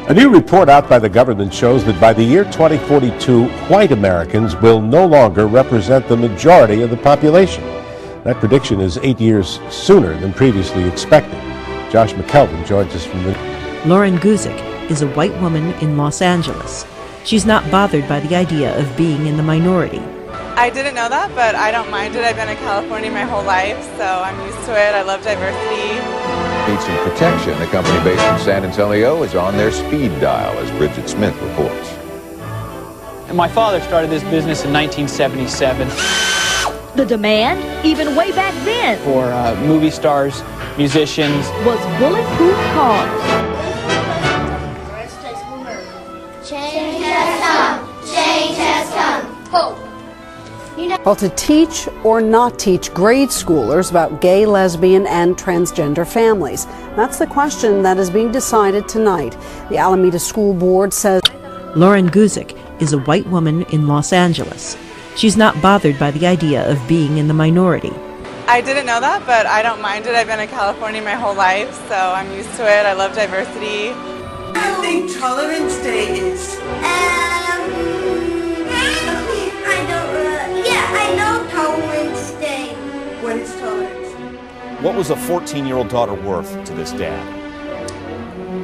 A new report out by the government shows that by the year 2042, white Americans will no longer represent the majority of the population. That prediction is 8 years sooner than previously expected. Josh McKelvin joins us from the... Lauren Guzik is a white woman in Los Angeles. She's not bothered by the idea of being in the minority. I didn't know that, but I don't mind it. I've been in California my whole life, so I'm used to it. I love diversity. Need some protection. A company based in San Antonio is on their speed dial, as Bridget Smith reports. And my father started this business in 1977. The demand, even way back then, For movie stars, musicians, was bulletproof cars. Change has come. Change has come. Hope. Well, to teach or not teach grade schoolers about gay, lesbian, and transgender families. That's the question that is being decided tonight. The Alameda School Board says... Lauren Guzik is a white woman in Los Angeles. She's not bothered by the idea of being in the minority. I didn't know that, but I don't mind it. I've been in California my whole life, so I'm used to it. I love diversity. I think Tolerance Day is. I know Tolerance Day. What is tolerance? What was a 14-year-old daughter worth to this dad?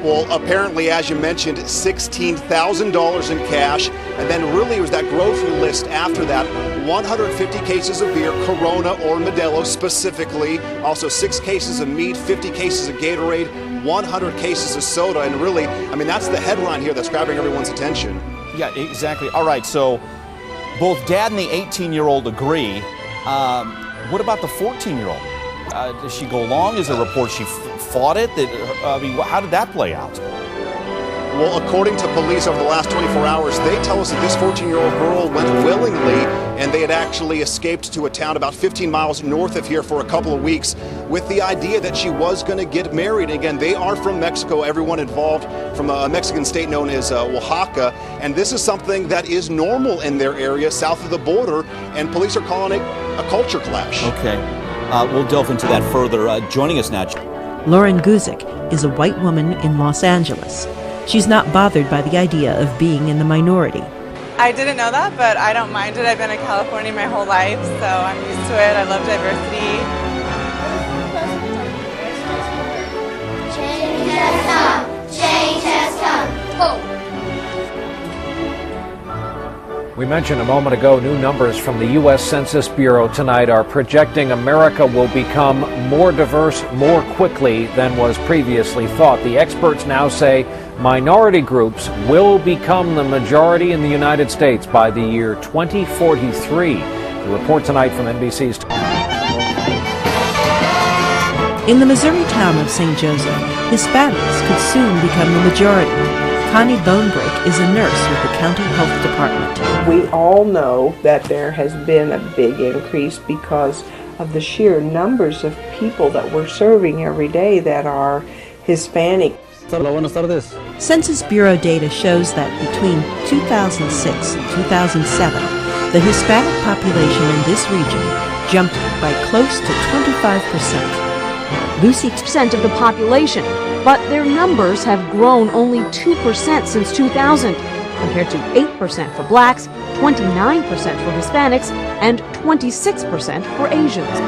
Well, apparently, as you mentioned, $16,000 in cash, and then really it was that grocery list after that. 150 cases of beer, Corona or Modelo specifically, also 6 cases of meat, 50 cases of Gatorade, 100 cases of soda, and really, I mean, that's the headline here that's grabbing everyone's attention. Yeah, exactly. All right, so both dad and the 18-year-old agree. What about the 14-year-old? Does she go along? Is there a report she fought it? How did that play out? Well, according to police over the last 24 hours, they tell us that this 14-year-old girl went willingly, and they had actually escaped to a town about 15 miles north of here for a couple of weeks with the idea that she was going to get married. Again, they are from Mexico, everyone involved from a Mexican state known as Oaxaca, and this is something that is normal in their area south of the border, and police are calling it a culture clash. Okay, we'll delve into that further. Joining us now, Lauren Guzik is a white woman in Los Angeles. She's not bothered by the idea of being in the minority. I didn't know that, but I don't mind it. I've been in California my whole life, so I'm used to it. I love diversity. Change has come. Change has come. Hope. We mentioned a moment ago, new numbers from the U.S. Census Bureau tonight are projecting America will become more diverse more quickly than was previously thought. The experts now say minority groups will become the majority in the United States by the year 2043. The report tonight from NBC's... In the Missouri town of St. Joseph, Hispanics could soon become the majority. Connie Bonebreak is a nurse with the county health department. We all know that there has been a big increase because of the sheer numbers of people that we're serving every day that are Hispanic. Census Bureau data shows that between 2006 and 2007, the Hispanic population in this region jumped by close to 25%. Lucy, percent of the population, but their numbers have grown only 2% since 2000, compared to 8% for blacks, 29% for Hispanics, and 26% for Asians.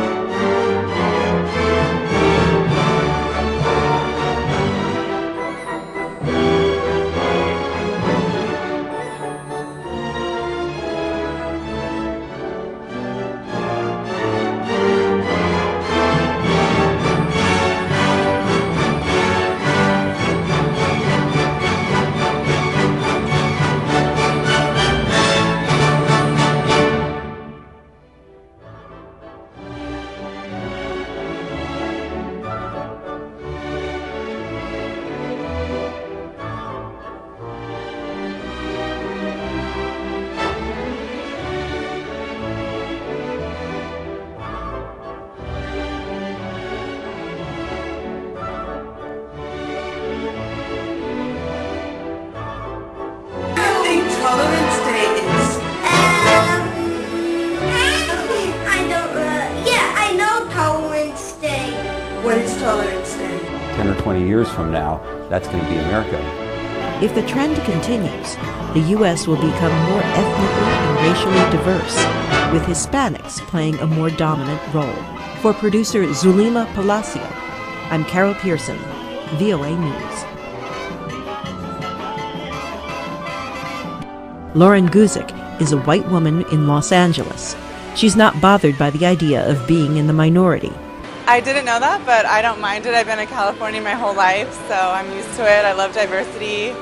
What is Tolerance Day? 10 or 20 years from now, that's going to be America. If the trend continues, the U.S. will become more ethnically and racially diverse, with Hispanics playing a more dominant role. For producer Zulima Palacio, I'm Carol Pearson, VOA News. Lauren Guzik is a white woman in Los Angeles. She's not bothered by the idea of being in the minority. I didn't know that, but I don't mind it. I've been in California my whole life, so I'm used to it. I love diversity.